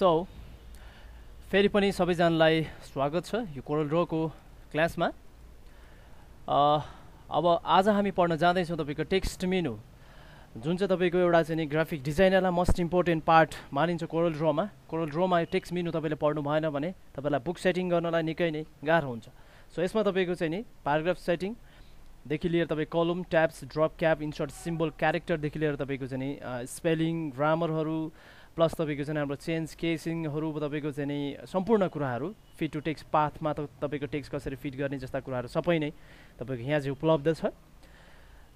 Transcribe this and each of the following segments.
So फेरि पनि सबैजनालाई स्वागत छ यो कोरल ड्र को क्लासमा। अब आज हामी पढ्न जाँदैछौँ तपाईको टेक्स्ट मेनु, जुन चाहिँ तपाईको एउटा चाहिँ नि ग्राफिक डिजाइनरलाई मोस्ट इम्पोर्टेन्ट पार्ट मानिन्छ कोरल ड्रमा। कोरल ड्रमा यो टेक्स्ट मेनु तपाईँले पढ्नु भएन भने तपाईँलाई बुक सेटिङ गर्नलाई निकै नै गाह्रो हुन्छ। सो यसमा तपाईँको चाहिँ नि प्याराग्राफ सेटिङदेखि लिएर तपाईँ कलम, tabs, drop cap, insert symbol, क्यारेक्टरदेखि लिएर तपाईँको चाहिँ नि स्पेलिङ, ग्रामरहरू प्लस तपाईँको चाहिँ हाम्रो चेन्ज केसिङहरू तपाईँको चाहिँ नि सम्पूर्ण कुराहरू फिट टु टेक्स्ट पाथमा तपाईँको टेक्स्ट कसरी फिट गर्ने जस्ता कुराहरू सबै नै तपाईँको यहाँ चाहिँ उपलब्ध छ।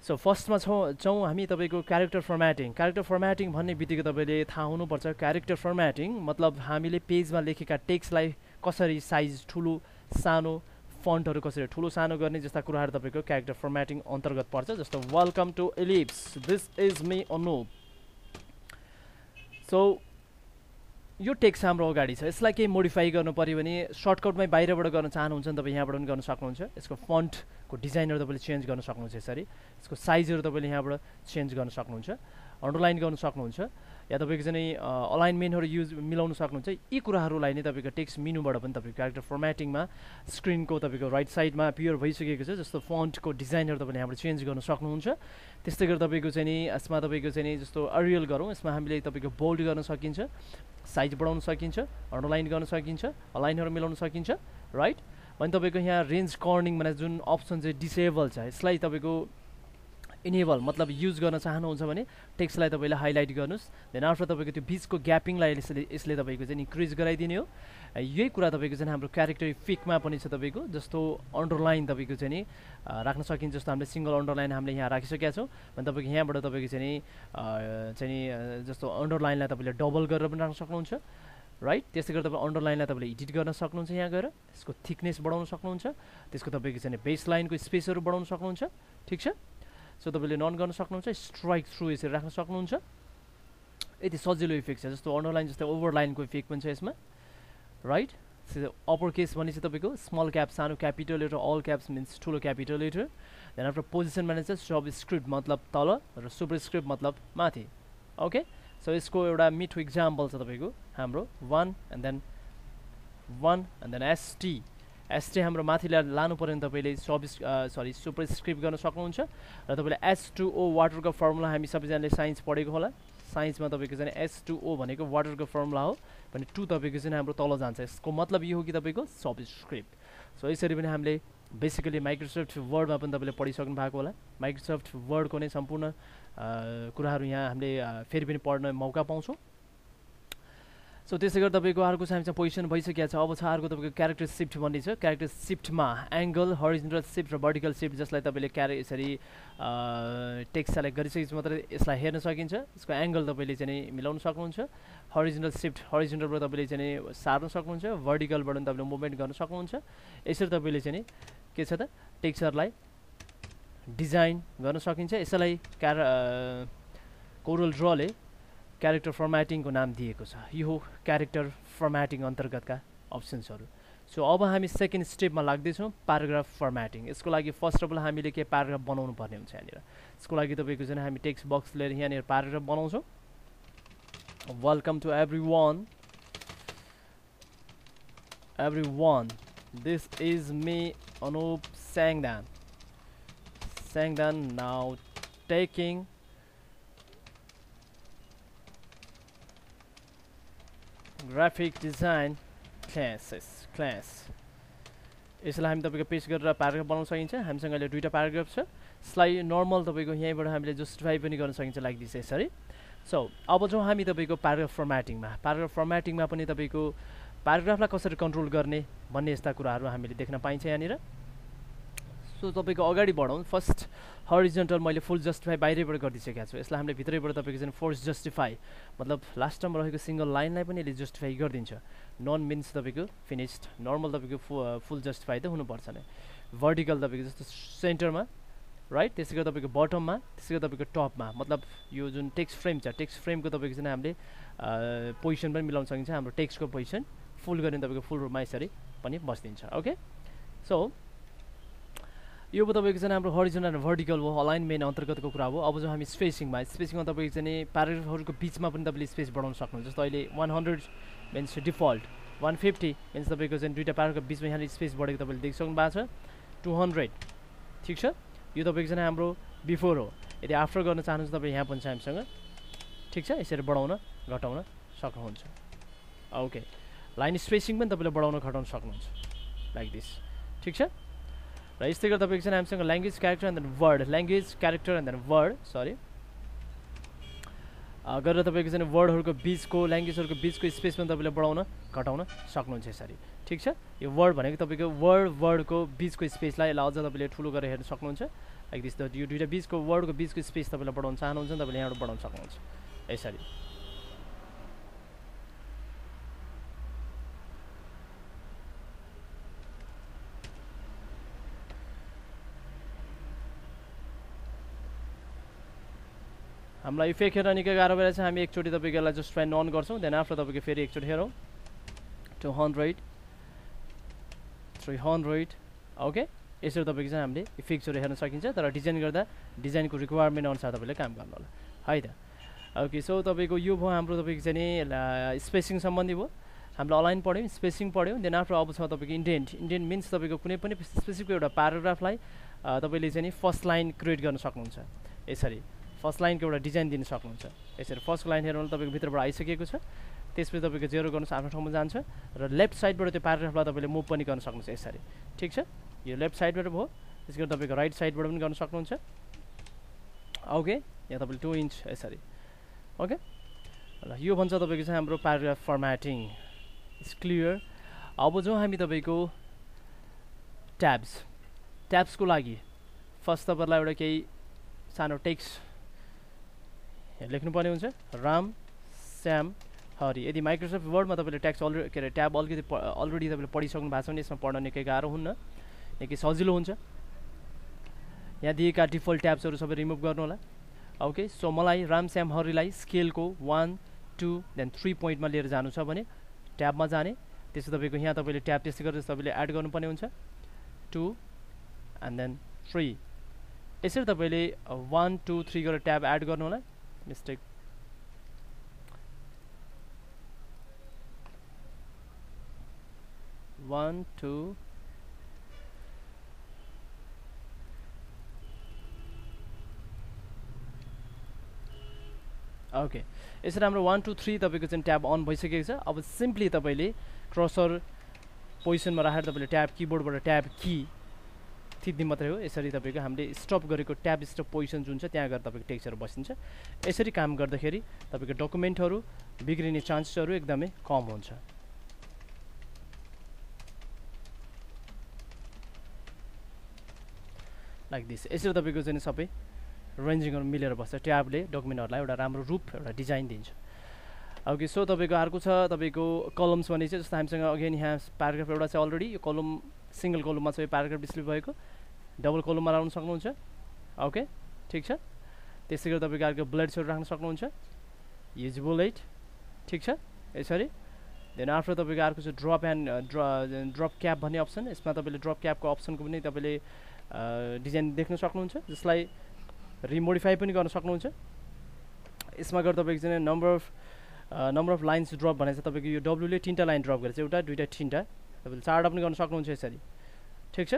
सो फर्स्टमा छौँ हामी तपाईँको क्यारेक्टर फर्म्याटिङ। क्यारेक्टर फर्म्याटिङ भन्ने बित्तिकै तपाईँले थाहा हुनुपर्छ क्यारेक्टर फर्म्याटिङ मतलब हामीले पेजमा लेखेका टेक्स्टलाई कसरी साइज ठुलो सानो, फन्टहरू कसरी ठुलो सानो गर्ने जस्ता कुराहरू तपाईँको क्यारेक्टर फर्म्याटिङ अन्तर्गत पर्छ। जस्तो welcome to Ellipse, this is me Anup. So यो टेक्स्ट हाम्रो अगाडि छ, यसलाई केही मोडिफाई गर्नु पऱ्यो भने सर्टकटमै बाहिरबाट गर्न चाहनुहुन्छ भने तपाईँ यहाँबाट पनि गर्न सक्नुहुन्छ। यसको फन्टको डिजाइनहरू तपाईँले चेन्ज गर्न सक्नुहुन्छ, यसरी यसको साइजहरू तपाईँले यहाँबाट चेन्ज गर्न सक्नुहुन्छ, अन्डरलाइन गर्न सक्नुहुन्छ, या तपाईँको चाहिँ अलाइनमेन्टहरू मिलाउन सक्नुहुन्छ। यी कुराहरूलाई नै तपाईँको टेक्स्ट मेनुबाट पनि तपाईँको क्यारेक्टर फर्म्याटिङमा स्क्रिनको तपाईँको राइट साइडमा पियर भइसकेको छ। जस्तो फन्टको डिजाइनहरू तपाईँले यहाँबाट चेन्ज गर्न सक्नुहुन्छ। त्यस्तै गरी तपाईँको चाहिँ नि यसमा तपाईँको चाहिँ नि जस्तो अरियल गरौँ, यसमा हामीले तपाईँको बोल्ड गर्न सकिन्छ, साइज बढाउन सकिन्छ, अन्डरलाइन गर्न सकिन्छ, अलाइनहरू मिलाउन सकिन्छ, राइट। अनि तपाईँको यहाँ रेन्ज कर्निङ भने जुन अप्सन चाहिँ डिसेबल छ, यसलाई तपाईँको इनेबल मतलब युज गर्न चाहनुहुन्छ भने टेक्स्टलाई तपाईँले हाइलाइट गर्नुहोस्। देन आफ्टर तपाईँको त्यो बिचको ग्यापिङलाई यसले तपाईँको चाहिँ इन्क्रिज गराइदिने हो। यही कुरा तपाईँको चाहिँ हाम्रो क्यारेक्टर फिकमा पनि छ तपाईँको। जस्तो अन्डरलाइन तपाईँको चाहिँ नि राख्न सकिन्छ, जस्तो हामीले सिङ्गल अन्डरलाइन हामीले यहाँ राखिसकेका छौँ भने तपाईँको यहाँबाट तपाईँको चाहिँ नि जस्तो अन्डरलाइनलाई तपाईँले डबल गरेर पनि राख्न सक्नुहुन्छ, राइट। त्यसै गरी तपाईँ अन्डरलाइनलाई तपाईँले एडिट गर्न सक्नुहुन्छ, यहाँ गएर त्यसको थिकनेस बढाउन सक्नुहुन्छ, त्यसको तपाईँको चाहिँ बेस लाइनको स्पेसहरू बढाउन सक्नुहुन्छ, ठिक छ। सो तपाईँले नन गर्न सक्नुहुन्छ, स्ट्राइक थ्रु यसरी राख्न सक्नुहुन्छ। यति सजिलो इफेक्ट छ। जस्तो अन्डरलाइन जस्तै ओभरलाइनको इफेक्ट पनि छ यसमा, राइट। अप्पर केस भनेपछि तपाईँको स्मल क्याप सानो capital letter, all caps means ठुलो capital letter. Then after position भने चाहिँ सब स्क्रिप्ट मतलब तल र सुपर स्क्रिप्ट मतलब माथि, ओके। सो यसको एउटा मिठो इक्जाम्पल छ तपाईँको हाम्रो 1 एन्ड देन एसटी। एसटी हाम्रो माथि लानु पऱ्यो भने तपाईँले सुपर स्क्रिप्ट गर्न सक्नुहुन्छ। र तपाईँले H2O वाटरको फर्मुला हामी सबैजनाले साइन्स पढेको होला। साइन्समा तपाईँको चाहिँ H2O भनेको वाटरको फर्मुला हो भने 2 तपाईँको चाहिँ हाम्रो तल जान्छ। यसको मतलब यो हो कि तपाईँको सब स्क्रिप्ट। सो यसरी पनि हामीले बेसिकली माइक्रोसफ्ट वर्डमा पनि तपाईँले पढिसक्नु भएको होला। माइक्रोसफ्ट वर्डको नै सम्पूर्ण कुराहरू यहाँ हामीले फेरि पनि पढ्न मौका पाउँछौँ। सो त्यसै गरी तपाईँको अर्को चाहिँ पोजिसन भइसकेको छ। अब छ अर्को तपाईँको क्यारेक्टर सिफ्ट भन्ने छ। क्यारेक्टर सिफ्टमा एङ्गल, हरिजोन्टल सिफ्ट र भर्टिकल सिफ्ट, जसलाई तपाईँले यसरी टेक्स्ट सेलेक्ट गरिसकेपछि मात्रै यसलाई हेर्न सकिन्छ। यसको एङ्गल तपाईँले चाहिँ मिलाउन सक्नुहुन्छ। हरिजोन्टल सिफ्ट हरिजोन्टलबाट तपाईँले चाहिँ सार्न सक्नुहुन्छ, भर्टिकलबाट पनि तपाईँले मुभमेन्ट गर्न सक्नुहुन्छ। यसरी तपाईँले चाहिँ के छ त टेक्स्टहरूलाई डिजाइन गर्न सकिन्छ। यसलाई कोरल ड्रले क्यारेक्टर फर्म्याटिङको नाम दिएको छ। यो हो क्यारेक्टर फर्म्याटिङ अन्तर्गतका अप्सन्सहरू। सो अब हामी सेकेन्ड स्टेपमा लाग्दैछौँ, प्याराग्राफ फर्म्याटिङ। यसको लागि फर्स्ट अफ अल हामीले के प्याराग्राफ बनाउनु पर्ने हुन्छ यहाँनिर। यसको लागि तपाईँको चाहिँ हामी टेक्स्ट बक्स लिएर यहाँनिर प्याराग्राफ बनाउँछौँ। Welcome to everyone, this is me Anup Syangdan now taking graphic design class. यसलाई हामी तपाईँको पेस्ट गरेर प्याराग्राफ बनाउन सकिन्छ। हामीसँग अहिले 2टा प्याराग्राफ छ। यसलाई नर्मल तपाईँको यहीँबाट हामीले जस्टिफाई पनि गर्न सकिन्छ लाइक दिस यसरी। सो अब जाउँ हामी तपाईँको प्याराग्राफ फर्म्याटिङमा। प्याराग्राफ फर्म्याटिङमा पनि तपाईँको प्याराग्राफलाई कसरी कन्ट्रोल गर्ने भन्ने यस्ता कुराहरू हामीले देख्न पाइन्छ यहाँनिर। सो तपाईँको अगाडि बढाउँ। फर्स्ट हरिजोन्टल मैले फुल जस्टिफाई बाहिरैबाट गरिदिइसकेको छु। यसलाई हामीले भित्रैबाट तपाईँको चाहिँ फोर्स जस्टिफाई मतलब लास्ट टर्ममा रहेको सिङ्गल लाइनलाई पनि यसले जस्टिफाई गरिदिन्छ। नन मिन्स तपाईँको फिनिस्ड, नर्मल तपाईँको फुल जस्टिफाई त हुनुपर्छ नै। भर्टिकल तपाईँको जस्तो सेन्टरमा, राइट। त्यसै गरी तपाईँको बटममा, त्यसै गरी तपाईँको टपमा, मतलब यो जुन टेक्स्ट फ्रेम छ, टेक्स्ट फ्रेमको तपाईँको चाहिँ हामीले पोजिसन पनि मिलाउन सकिन्छ। हाम्रो टेक्स्टको पोजिसन फुल गर्ने तपाईँको फुल रूपमा यसरी पनि बस्दिन्छ, ओके। सो यो तपाईँको चाहिँ हाम्रो हरिजोन्टल र भर्टिकल हो, अलाइनमेन्ट अन्तर्गतको कुरा हो। अब जो हामी स्पेसिङमा तपाईँको चाहिँ प्याराग्राफहरूको बिचमा पनि तपाईँले स्पेस बढाउन सक्नुहुन्छ। जस्तो अहिले 100 मिन्स डिफल्ट 150 मिन्स तपाईँको चाहिँ दुईवटा प्याराग्राफ बिचमा यहाँ स्पेस बढेको तपाईँले देखिसक्नु भएको छ 200 ठिक छ यो तपाईँको चाहिँ हाम्रो बिफोर हो यदि आफ्टर गर्न चाहनुहुन्छ तपाईँ यहाँ पनि छ हामीसँग ठिक छ यसरी बढाउन घटाउन सक्नुहुन्छ ओके लाइन स्पेसिङ पनि तपाईँले बढाउन घटाउन सक्नुहुन्छ लाइक दिस ठिक छ र यस्तै गरेर तपाईँको चाहिँ हामीसँग language character and then word language character and then word सरी गरेर तपाईँको चाहिँ वर्डहरूको बिचको ल्याङ्ग्वेजहरूको बिचको स्पेस पनि तपाईँले बढाउन घटाउन सक्नुहुन्छ यसरी ठिक छ यो वर्ड भनेको तपाईँको वर्डको बिचको स्पेसलाई यसलाई अझ तपाईँले ठुलो गरेर हेर्न सक्नुहुन्छ लाइक दिस यो दुईवटा बिचको वर्डको बिचको स्पेस तपाईँले बढाउन चाहनुहुन्छ भने तपाईँले यहाँबाट बढाउन सक्नुहुन्छ यसरी हामीलाई इफेक्ट हेर्न निकै गाह्रो भइरहेछ हामी एकचोटि तपाईँको यसलाई जस्ट फ्यान अन गर्छौँ देन आफ्टर तपाईँको फेरि एकचोटि हेरौँ 200 300 ओके यसरी तपाईँको चाहिँ हामीले इफेक्ट्सहरू हेर्न सकिन्छ तर डिजाइन गर्दा डिजाइनको रिक्वायरमेन्ट अनुसार तपाईँले काम गर्नु होला है त ओके सो तपाईँको यो भयो हाम्रो तपाईँको चाहिँ नि स्पेसिङ सम्बन्धी भयो हामीले अलाइन पढ्यौँ स्पेसिङ पढ्यौँ देन आफ्टर अब छ तपाईँको इन्डेन्ट मिन्स तपाईँको कुनै पनि स्पेसिफिक एउटा प्याराग्राफलाई तपाईँले चाहिँ नि फर्स्ट लाइन क्रिएट गर्न सक्नुहुन्छ यसरी फर्स्ट लाइनको एउटा डिजाइन दिन सक्नुहुन्छ यसरी फर्स्ट लाइन हेर्नु तपाईँको भित्रबाट आइसकेको छ त्यसपछि तपाईँको जेरो गर्नुहोस् आफ्नो ठाउँमा जान्छ र लेफ्ट साइडबाट त्यो प्याराग्राफलाई तपाईँले मुभ पनि गर्न सक्नुहुन्छ यसरी ठिक छ यो लेफ्ट साइडबाट भयो त्यसै गरी तपाईँको राइट साइडबाट पनि गर्न सक्नुहुन्छ ओके यहाँ तपाईँले 2 इन्च यसरी ओके ल यो भन्छ तपाईँको चाहिँ हाम्रो प्याराग्राफ फर्म्याटिङ इज क्लियर अब जो हामी तपाईँको ट्याब्सको लागि फर्स्ट तपाईँलाई एउटा केही सानो टेक्स्ट लेख्नुपर्ने हुन्छ राम श्याम हरि यदि माइक्रोसफ्ट वर्डमा तपाईँले ट्याक्स अलरेडी के अरे ट्याब अलिकति अलरेडी तपाईँले पढिसक्नु भएको छ भने यसमा पढ्न निकै गाह्रो हुन्न निकै सजिलो हुन्छ यहाँ दिएका डिफल्ट ट्याब्सहरू सबै रिमुभ गर्नु होला ओके सो मलाई राम श्याम हरिलाई स्केलको 1 2 देन 3 पोइन्टमा लिएर जानु छ भने ट्याबमा जाने त्यसो तपाईँको यहाँ तपाईँले ट्याब त्यस्तै गरेर तपाईँले एड गर्नुपर्ने हुन्छ 2 एन्ड देन 3 यसरी तपाईँले 1 2 3 गरेर ट्याब एड गर्नु होला मिस्टेक One, two. ओके यसरी हाम्रो 1 2 3 तपाईँको चाहिँ ट्याब अन भइसकेको छ अब सिम्पली तपाईँले क्रसर पोजिसनमा राखेर तपाईँले ट्याब किबोर्डबाट ट्याब की थिच्ने मात्रै हो यसरी तपाईँको हामीले स्टप गरेको ट्याब स्टप पोजिसन जुन छ त्यहाँ गएर तपाईँको टेक्स्टहरू बसिन्छ यसरी काम गर्दाखेरि तपाईँको डकुमेन्टहरू बिग्रिने चान्सेसहरू एकदमै कम हुन्छ लाइक दिस यसरी तपाईँको चाहिँ सबै रेन्जिङहरू मिलेर बस्छ ट्याबले डकुमेन्टहरूलाई एउटा राम्रो रूप एउटा डिजाइन दिन्छ ओके सो तपाईँको अर्को छ तपाईँको कलम्स भन्ने चाहिँ जस्तो हामीसँग अगेन यहाँ प्याराग्राफ एउटा छ अलरेडी यो कलम सिङ्गल कलममा चाहिँ प्याराग्राफ डिस्प्ले भएको डबल कलममा राख्न सक्नुहुन्छ ओके ठिक छ त्यसै गरी तपाईँको अर्को बुलेट्सहरू राख्न सक्नुहुन्छ युज बुलेट ठिक छ यसरी देन आफ्टर तपाईँको अर्को छ ड्रप क्याप भन्ने अप्सन यसमा तपाईँले ड्रप क्यापको अप्सनको पनि तपाईँले डिजाइन देख्न सक्नुहुन्छ जसलाई रिमोडिफाई पनि गर्न सक्नुहुन्छ यसमा गएर तपाईँको चाहिँ नम्बर अफ लाइन्स ड्रप भनेको छ तपाईँको यो डब्लुले 3टा लाइन ड्रप गरेर चाहिँ एउटा दुईटा 3टा तपाईँले 4टा पनि गर्न सक्नुहुन्छ यसरी ठिक छ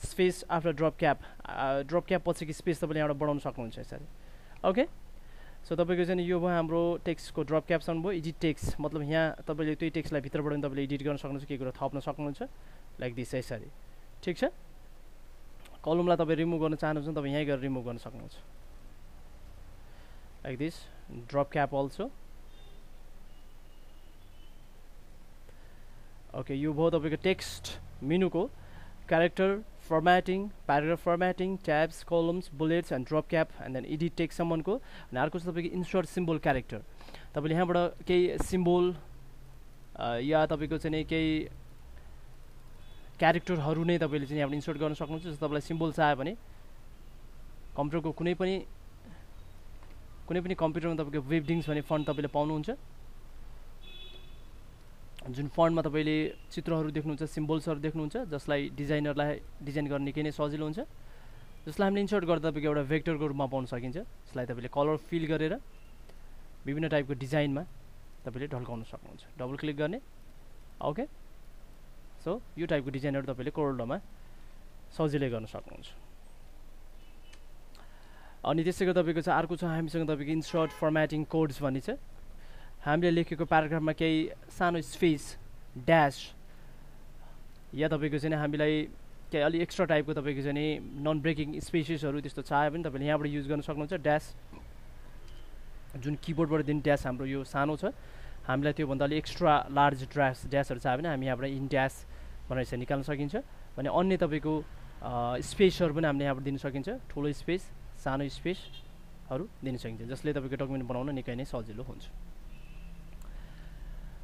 स्पेस आफ्टर ड्रप क्याप पछिको स्पेस तपाईँले यहाँबाट बढाउन सक्नुहुन्छ यसरी ओके सो तपाईँको चाहिँ यो भयो हाम्रो टेक्स्टको ड्रप क्यापसन भयो एडिट टेक्स्ट मतलब यहाँ तपाईँले त्यही टेक्स्टलाई भित्रबाट पनि तपाईँले एडिट गर्न सक्नुहुन्छ केही कुरा थप्न सक्नुहुन्छ लाइक दिस यसरी ठिक छ कलमलाई तपाईँ रिमुभ गर्न चाहनुहुन्छ तपाईँ यहीँ गएर रिमुभ गर्न सक्नुहुन्छ like this drop cap also okay यो भयो तपाईँको टेक्स्ट मेनुको character formatting paragraph formatting tabs columns bullets and drop cap and then edit text सम्मको अनि अर्को छ तपाईँको इन्सर्ट सिम्बल क्यारेक्टर तपाईँले यहाँबाट केही सिम्बल या तपाईँको चाहिँ नि केही क्यारेक्टरहरू नै तपाईँले चाहिँ यहाँबाट इन्सर्ट गर्न सक्नुहुन्छ जस्तो तपाईँलाई सिम्बल चाहियो भने कम्प्युटरको कुनै पनि कम्प्युटरमा तपाईँको वेबडिङ्स भन्ने फन्ट तपाईँले पाउनुहुन्छ जुन फन्टमा तपाईँले चित्रहरू देख्नुहुन्छ सिम्बल्सहरू देख्नुहुन्छ जसलाई डिजाइनरलाई डिजाइन गर्न निकै नै सजिलो हुन्छ जसलाई हामीले इन्सर्ट गर्दा तपाईँको एउटा भेक्टरको रूपमा पाउन सकिन्छ जसलाई तपाईँले कलर फिल गरेर विभिन्न टाइपको डिजाइनमा तपाईँले ढल्काउन सक्नुहुन्छ। डबल क्लिक गर्ने, ओके। सो यो टाइपको डिजाइनहरू तपाईँले कोरलड्रामा सजिलै गर्न सक्नुहुन्छ। अनि त्यसै गरी तपाईँको चाहिँ अर्को छ हामीसँग तपाईँको इन्सर्ट फर्मेटिङ कोड्स भन्ने छ। हामीले लेखेको प्याराग्राफमा केही सानो स्पेस ड्यास या तपाईँको चाहिँ हामीलाई केही अलि एक्स्ट्रा टाइपको तपाईँको चाहिँ नन ब्रेकिङ स्पेसेसहरू त्यस्तो चाह्यो भने तपाईँले यहाँबाट युज गर्न सक्नुहुन्छ। ड्यास जुन किबोर्डबाट दिने ड्यास हाम्रो यो सानो छ, हामीलाई त्योभन्दा अलि एक्स्ट्रा लार्ज ड्यासहरू चाह्यो भने हामी यहाँबाट इन ड्यास भनेर चाहिँ निकाल्न सकिन्छ। भने अन्य तपाईँको स्पेसहरू पनि हामीले यहाँबाट दिन सकिन्छ। ठुलो स्पेस, सानो स्पेसहरू दिन सकिन्छ, जसले तपाईँको डकुमेन्ट बनाउन निकै नै सजिलो हुन्छ।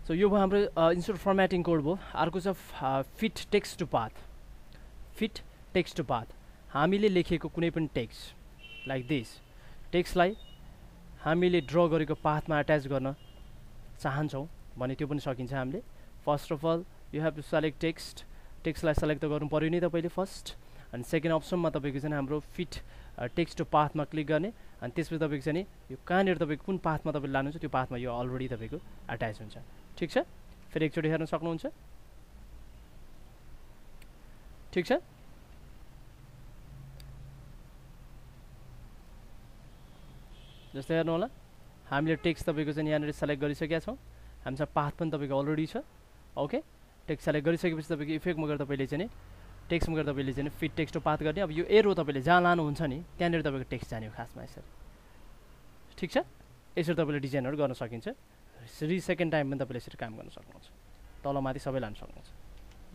सो यो भयो हाम्रो इन्सर्ट फर्मेटिङ कोड भयो। अर्को छ fit text to path. Fit text to path, हामीले लेखेको कुनै पनि टेक्स्ट लाइक दिस टेक्स्टलाई हामीले ड्र गरेको पाथमा एट्याच गर्न चाहन्छौँ भने त्यो पनि सकिन्छ हामीले। First of all you have to select टेक्स्टलाई सेलेक्ट त गर्नु पऱ्यो नि तपाईँले फर्स्ट। अनि सेकेन्ड अप्सनमा तपाईँको चाहिँ हाम्रो फिट टेक्स्ट टु पाथमा क्लिक गर्ने। अनि त्यसपछि तपाईँको चाहिँ यो कहाँनिर तपाईँको कुन पाथमा तपाईँले लानुहुन्छ त्यो पाथमा यो अलरेडी तपाईँको एट्याच हुन्छ। ठिक छ, फेरि एकचोटि हेर्न सक्नुहुन्छ। ठिक छ, जस्तै हेर्नु होला हामीले टेक्स्ट तपाईँको चाहिँ यहाँनिर सेलेक्ट गरिसकेका छौँ। हामीसँग पाथ पनि तपाईँको अलरेडी छ, ओके। टेक्स्ट सेलेक्ट गरिसकेपछि तपाईँको इफेक्टमा गएर तपाईँले चाहिँ टेक्स्टमा गएर तपाईँले चाहिँ फिट टेक्स्ट टु पाथ गर्ने। अब यो एरो तपाईँले जहाँ लानुहुन्छ नि त्यहाँनिर तपाईँको टेक्स्ट जाने हो खासमा यसरी। ठिक छ, यसरी तपाईँले डिजाइनहरू गर्न सकिन्छ। सेकेन्ड टाइम पनि तपाईँले यसरी काम गर्न सक्नुहुन्छ, तलमाथि सबै लान सक्नुहुन्छ।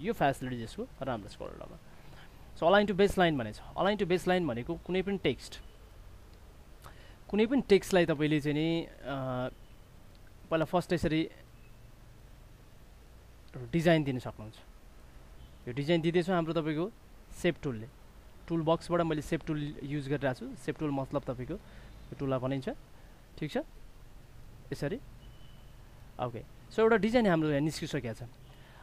यो फेसिलिटी यसको राम्रो छ कोरलड्रामा। So align to base line भनेको छ। अलाइन टु बेस लाइन भनेको कुनै पनि टेक्स्टलाई तपाईँले चाहिँ नि पहिला फर्स्ट यसरी डिजाइन दिन सक्नुहुन्छ। यो डिजाइन दिँदैछु हाम्रो तपाईँको सेप टुलले, टुल बक्सबाट मैले सेप टुल युज गरिरहेको छु। सेप टुल मतलब तपाईँको यो टुललाई भनिन्छ। ठिक छ, यसरी ओके। सो एउटा डिजाइन हाम्रो यहाँ निस्किसकेको छ।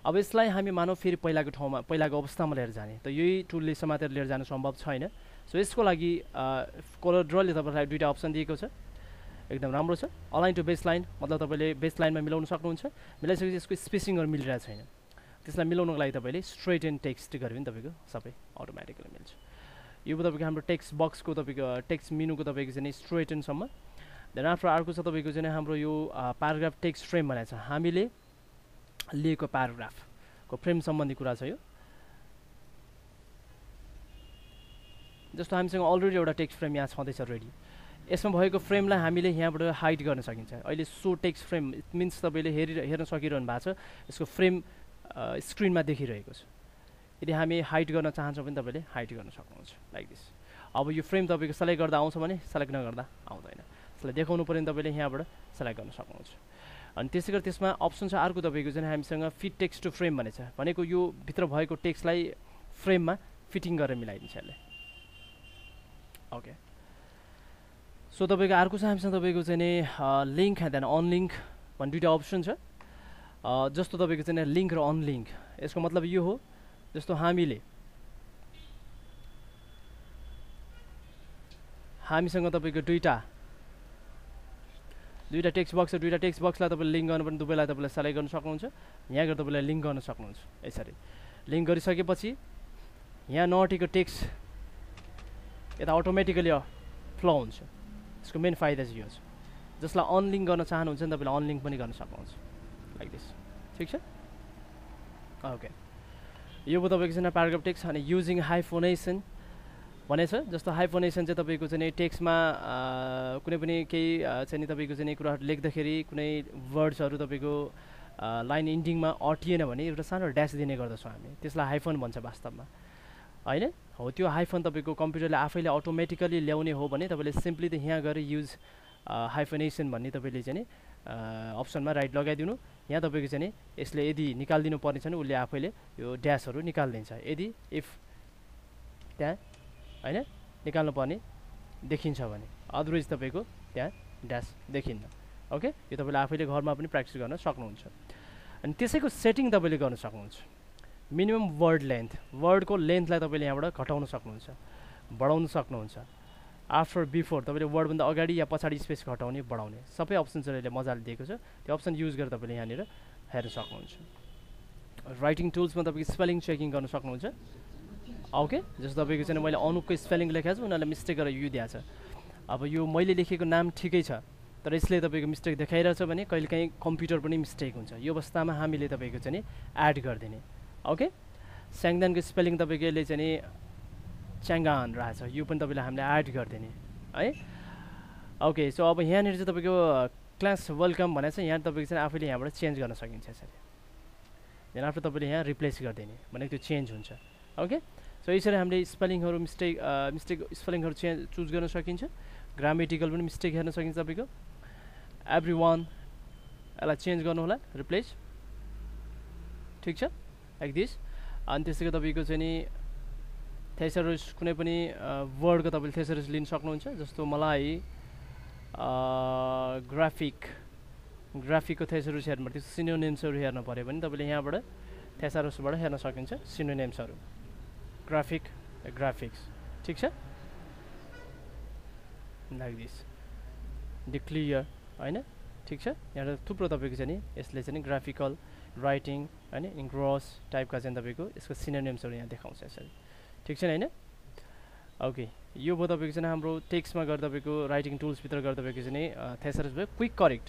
अब यसलाई हामी मानौँ फेरि पहिलाको ठाउँमा पहिलाको अवस्थामा लिएर जाने, त यही टुलले समातेर लिएर जानु सम्भव छैन। सो यसको लागि कोरलड्राले तपाईँलाई दुईवटा अप्सन दिएको छ, एकदम राम्रो छ। अलाइन टु बेस लाइन मतलब तपाईँले बेस लाइनमा मिलाउन सक्नुहुन्छ। मिलाइसकेपछि यसको स्पेसिङहरू मिलिरहेको छैन, त्यसलाई मिलाउनको लागि तपाईँले स्ट्रेट एन्ड टेक्स्ट गऱ्यो भने तपाईँको सबै अटोमेटिकली मिल्छ। यो तपाईँको हाम्रो टेक्स्ट बक्सको तपाईँको टेक्स्ट मेनुको तपाईँको चाहिँ स्ट्रेट एन्डसम्म। देन आफ्टर अर्को छ तपाईँको चाहिँ हाम्रो यो प्याराग्राफ टेक्स्ट फ्रेम भनेको छ। हामीले लिएको प्याराग्राफको फ्रेम सम्बन्धी कुरा छ यो। जस्तो हामीसँग अलरेडी एउटा टेक्स्ट फ्रेम यहाँ छँदैछ रेडी। यसमा भएको फ्रेमलाई हामीले यहाँबाट हाइड गर्न सकिन्छ। अहिले so text frame it means तपाईँले हेर्न सकिरहनु भएको छ, यसको फ्रेम स्क्रिनमा देखिरहेको छ। यदि हामी हाइड गर्न चाहन्छौँ भने तपाईँले हाइड गर्न सक्नुहुन्छ लाइक दिस। अब यो फ्रेम तपाईँको सेलेक्ट गर्दा आउँछ भने सेलेक्ट नगर्दा आउँदैन, त्यसलाई देखाउनु पऱ्यो भने तपाईँले यहाँबाट सेलेक्ट गर्न सक्नुहुन्छ। अनि त्यसै गरी त्यसमा अप्सन छ अर्को तपाईँको चाहिँ हामीसँग फिट टेक्स्ट टु फ्रेम भनेको छ। भनेको यो भित्र भएको टेक्स्टलाई फ्रेममा फिटिङ गरेर मिलाइदिन्छ यसले, ओके। सो तपाईँको अर्को छ हामीसँग तपाईँको चाहिँ नि लिङ्क एन्ड अनलिङ्क भन्ने दुईवटा अप्सन छ। जस्तो तपाईँको चाहिँ लिङ्क र अनलिङ्क, यसको मतलब यो हो जस्तो हामीसँग तपाईँको दुईवटा टेक्स्ट बक्स र दुईवटा टेक्स्ट बक्सलाई तपाईँले लिङ्क गर्नु पर्ने, दुवैलाई तपाईँले सेलेक्ट गर्न सक्नुहुन्छ। यहाँ गएर तपाईँले लिङ्क गर्न सक्नुहुन्छ। यसरी लिङ्क गरिसकेपछि यहाँ नअटेको टेक्स्ट यता अटोमेटिकली फ्लो हुन्छ। यसको मेन फाइदा चाहिँ यो छ। जसलाई अनलिङ्क गर्न चाहनुहुन्छ भने तपाईँले अनलिङ्क पनि गर्न सक्नुहुन्छ लाइक दिस। ठिक छ, ओके। यो भयो तपाईँको चाहिँ प्याराग्राफ टेक्स्ट। अनि युजिङ हाइफोनेसन भनेछ। जस्तो हाइफोनेसन चाहिँ तपाईँको चाहिँ टेक्स्टमा कुनै पनि केही चाहिँ तपाईँको चाहिँ कुराहरू लेख्दाखेरि कुनै वर्ड्सहरू तपाईँको लाइन इन्डिङमा अटिएन भने एउटा सानो ड्यास दिने गर्दछौँ हामी, त्यसलाई हाइफोन भन्छ वास्तवमा, होइन हो। त्यो हाइफोन तपाईँको कम्प्युटरले आफैले अटोमेटिकली ल्याउने हो भने तपाईँले सिम्पली त यहाँ गएर युज हाइफोनेसन भन्ने तपाईँले चाहिँ अप्सनमा राइट लगाइदिनु। यहाँ तपाईँको चाहिँ यसले यदि निकालिदिनु पर्ने छ भने उसले आफैले यो ड्यासहरू निकालिदिन्छ। यदि इफ त्यहाँ होइन निकाल्नु पर्ने देखिन्छ भने, अदरवाइज तपाईँको त्यहाँ ड्यास देखिन्न, ओके। यो तपाईँले आफैले घरमा पनि प्र्याक्टिस गर्न सक्नुहुन्छ। अनि त्यसैको सेटिङ तपाईँले गर्न सक्नुहुन्छ। मिनिमम वर्ड लेन्थ, वर्डको लेन्थलाई तपाईँले यहाँबाट घटाउन सक्नुहुन्छ, बढाउन सक्नुहुन्छ। आफ्टर बिफोर तपाईँले वर्डभन्दा अगाडि या पछाडि स्पेस घटाउने बढाउने सबै अप्सन्सहरू यसले मजाले दिएको छ। त्यो अप्सन युज गरेर तपाईँले यहाँनिर हेर्न सक्नुहुन्छ। राइटिङ टुल्समा तपाईँको स्पेलिङ चेकिङ गर्न सक्नुहुन्छ। ओके, जस्तो तपाईँको चाहिँ मैले अनुपको स्पेलिङ लेखेको छु, उनीहरूले मिस्टेक गरेर यु दिएको छ। अब यो मैले लेखेको नाम ठिकै छ तर यसले तपाईँको मिस्टेक देखाइरहेछ भने कहिलेकाहीँ कम्प्युटर पनि मिस्टेक हुन्छ। यो अवस्थामा हामीले तपाईँको चाहिँ एड गरिदिने। ओके, स्याङदानको स्पेलिङ तपाईँको यसले चाहिँ नि च्याङ्गान रहेछ, यो पनि तपाईँले हामीले एड गरिदिने है। ओके, सो अब यहाँनिर चाहिँ तपाईँको क्लास वेलकम भनेको छ, यहाँ तपाईँको चाहिँ आफैले यहाँबाट चेन्ज गर्न सकिन्छ यसरी। देन आफ्टर तपाईँले यहाँ रिप्लेस गरिदिने भनेको त्यो चेन्ज हुन्छ। ओके, सो यसरी हामीले स्पेलिङहरू मिस्टेक स्पेलिङहरू चुज गर्न सकिन्छ। ग्रामेटिकल पनि मिस्टेक हेर्न सकिन्छ तपाईँको। एभ्री वान यसलाई चेन्ज गर्नु होला, रिप्लेस, ठिक छ, लाइक दिस। अनि त्यसैको तपाईँको चाहिँ नि थेसरस कुनै पनि वर्डको तपाईँले थेसरस लिन सक्नुहुन्छ। जस्तो मलाई ग्राफिकको थेसरस हेर्नु पर्यो, सिनोनिम्सहरू हेर्नु पऱ्यो भने तपाईँले यहाँबाट थेसरसबाट हेर्न सकिन्छ सिनोनिम्सहरू। ग्राफिक्स, ठिक छ, लाइक दिस। डिक्लियर होइन, ठिक छ। यहाँ थुप्रो तपाईँको चाहिँ नि यसले चाहिँ ग्राफिकल राइटिङ होइन इन्ग्रोस टाइपका चाहिँ तपाईँको यसको सिनोनिम्सहरू यहाँ देखाउँछ यसरी, ठिक छ नि होइन। ओके, यो भयो तपाईँको चाहिँ हाम्रो टेक्स्टमा गएर तपाईँको राइटिङ टुल्सभित्र गएर तपाईँको चाहिँ थेसरस भयो। क्विक करेक्ट,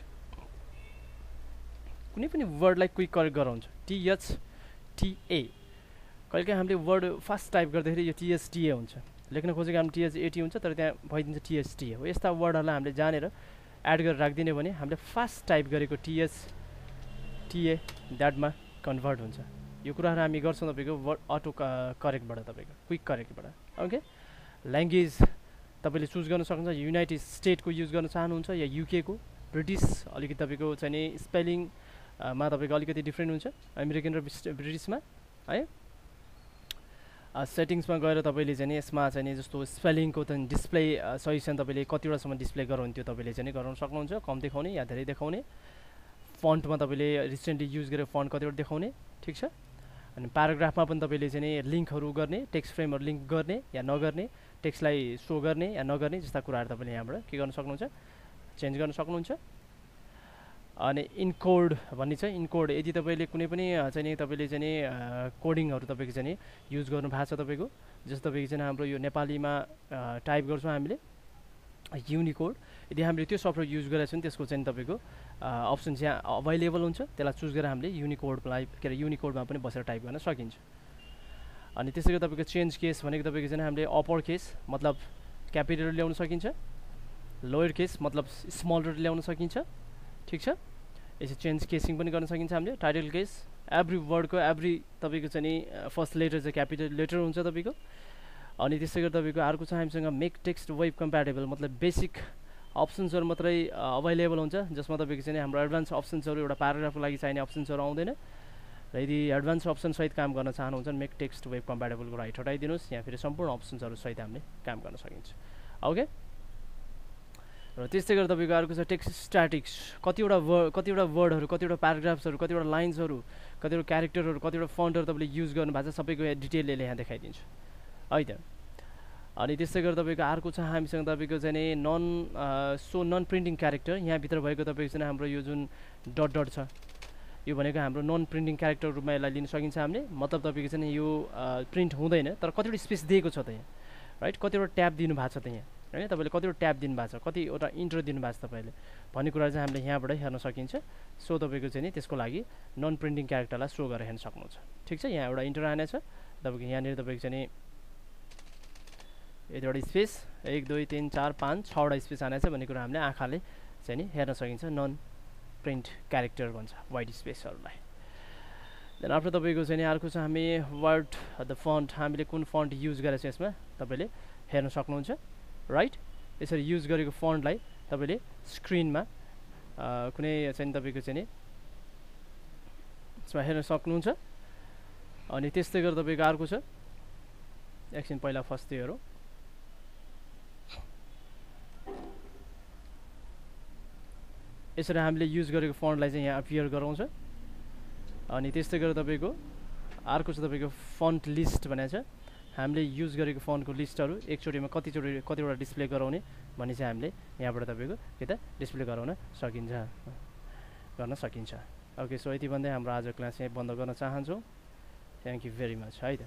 कुनै पनि वर्डलाई क्विक करेक्ट गराउँछ। THTA, कहिलेकाहीँ हामीले वर्ड फास्ट टाइप गर्दाखेरि यो THTA हुन्छ, लेख्न खोजेको हाम्रो THAT हुन्छ तर त्यहाँ भइदिन्छ THTA हो। यस्ता वर्डहरूलाई हामीले जानेर एड गरेर राखिदिने भने हामीले फास्ट टाइप गरेको THTA द्याटमा कन्भर्ट हुन्छ। यो कुराहरू हामी गर्छौँ तपाईँको वर्ड अटो करेक्टबाट, तपाईँको क्विक करेक्टबाट। ओके, ल्याङ्ग्वेज तपाईँले चुज गर्न सक्नुहुन्छ। युनाइटेड स्टेटको युज गर्न चाहनुहुन्छ या UK को, ब्रिटिस अलिकति तपाईँको चाहिँ नि स्पेलिङमा तपाईँको अलिकति डिफ्रेन्ट हुन्छ अमेरिकन र ब्रिटिसमा है। सेटिङ्समा गएर तपाईँले चाहिँ यसमा चाहिँ नि जस्तो स्पेलिङको चाहिँ डिस्प्ले सजेसन तपाईँले कतिवटासम्म डिस्प्ले गराउनु त्यो तपाईँले चाहिँ गराउन सक्नुहुन्छ, कम देखाउने या धेरै देखाउने। फन्टमा तपाईँले रिसेन्टली युज गरेर फन्ट कतिवटा देखाउने, ठिक छ। अनि प्याराग्राफमा पनि तपाईँले चाहिँ नि लिङ्कहरू गर्ने, टेक्स्ट फ्रेमहरू लिङ्क गर्ने या नगर्ने, टेक्स्टलाई सो गर्ने या नगर्ने जस्ता कुराहरू तपाईँले यहाँबाट के गर्न सक्नुहुन्छ, चेन्ज गर्न सक्नुहुन्छ। अनि इनकोड भन्ने छ। इनकोड यदि तपाईँले कुनै पनि चाहिँ नि तपाईँले चाहिँ नि कोडिङहरू तपाईँको चाहिँ नि युज गर्नु भएको छ तपाईँको, जस्तो तपाईँको चाहिँ हाम्रो यो नेपालीमा टाइप गर्छौँ हामीले युनिकोड, यदि हामीले त्यो सफ्टवेयर युज गरेको छ भने त्यसको चाहिँ तपाईँको अप्सन चाहिँ अभाइलेबल हुन्छ, त्यसलाई चुज गरेर हामीले युनिकोडलाई के अरे युनिकोडमा पनि बसेर टाइप गर्न सकिन्छ। अनि त्यसैको तपाईँको चेन्ज केस भनेको तपाईँको चाहिँ हामीले अप्पर केस मतलब क्यापिटल ल्याउन सकिन्छ, लोयर केस मतलब स्मल ल्याउन सकिन्छ, ठिक छ। यसो चेन्ज केसिङ पनि गर्न सकिन्छ हामीले। टाइटल केस एभ्री वर्डको एभ्री तपाईँको चाहिँ नि फर्स्ट लेटर चाहिँ क्यापिटल लेटर हुन्छ तपाईँको। अनि त्यसै गरी तपाईँको अर्को छ हामीसँग मेक टेक्स्ट वेब कम्प्याटेबल मतलब बेसिक अप्सन्सहरू मात्रै अभाइलेबल हुन्छ, जसमा तपाईँको चाहिँ हाम्रो एडभान्स अप्सन्सहरू एउटा प्याराग्राफको लागि चाहिने अप्सन्सहरू आउँदैन। र यदि एडभान्स अप्सन सहित काम गर्न चाहनुहुन्छ भने मेक टेक्स्ट वेब कम्प्याटेबलको राइट हटाइदिनुहोस्, यहाँ फेरि सम्पूर्ण अप्सन्सहरू सहित हामीले काम गर्न सकिन्छ। ओके, र त्यस्तै गरेर तपाईँको अर्को छ टेक्स्ट स्ट्याटिक्स। कतिवटा वर्डहरू, कतिवटा प्याराग्राफ्सहरू, कतिवटा लाइन्सहरू, कतिवटा क्यारेक्टरहरू, कतिवटा फन्टहरू तपाईँले युज गर्नुभएको छ, सबैको डिटेलले यहाँ देखाइदिन्छ है त। अनि त्यस्तै गरेर तपाईँको अर्को छ हामीसँग तपाईँको चाहिँ नन प्रिन्टिङ क्यारेक्टर। यहाँभित्र भएको तपाईँको चाहिँ हाम्रो यो जुन डट डट छ यो भनेको हाम्रो नन प्रिन्टिङ क्यारेक्टर रूपमा यसलाई लिन सकिन्छ हामीले। मतलब तपाईँको चाहिँ यो प्रिन्ट हुँदैन तर कतिवटा स्पेस दिएको छ त यहाँ, राइट, कतिवटा ट्याब दिनुभएको छ त यहाँ होइन, तपाईँले कतिवटा ट्याब दिनुभएको छ, कतिवटा इन्ट्रो दिनुभएको छ तपाईँले भन्ने कुरा चाहिँ हामीले यहाँबाट हेर्न सकिन्छ। सो तपाईँको चाहिँ नि त्यसको लागि नन प्रिन्टिङ क्यारेक्टरलाई सो गरेर हेर्न सक्नुहुन्छ, ठिक छ। यहाँ एउटा इन्ट्रो आएछ तपाईँको, यहाँनिर तपाईँको चाहिँ नि यतिवटा स्पेस 1 2 3 4 5 6वटा स्पेस आएछ भन्ने कुरा हामीले आँखाले चाहिँ नि हेर्न सकिन्छ। नन प्रिन्ट क्यारेक्टर भन्छ वाइट स्पेसहरूलाई। देन आफ्टर तपाईँको चाहिँ नि अर्को छ हामी वर्ड द फन्ट, हामीले कुन फन्ट युज गरेको छ यसमा तपाईँले हेर्न सक्नुहुन्छ, राइट। यसरी युज गरेको फन्टलाई तपाईँले स्क्रिनमा कुनै चाहिँ तपाईँको चाहिँ नि यसमा हेर्न सक्नुहुन्छ। अनि त्यस्तै गरेर तपाईँको अर्को छ, एकछिन पहिला फर्स्ट त्यो हेरौँ। यसरी हामीले युज गरेको फन्टलाई चाहिँ यहाँ अपियर गराउँछ। अनि त्यस्तै गरेर तपाईँको अर्को छ तपाईँको फन्ट लिस्ट भनेको छ। हामीले युज गरेको फन्टको लिस्टहरू एकचोटिमा कतिवटा डिस्प्ले गराउने भन्ने चाहिँ हामीले यहाँबाट तपाईँको के त डिस्प्ले गर्न सकिन्छ। ओके, सो यति भन्दै हाम्रो आज क्लास यहीँ बन्द गर्न चाहन्छौँ। थ्याङ्क यू भेरी मच है त।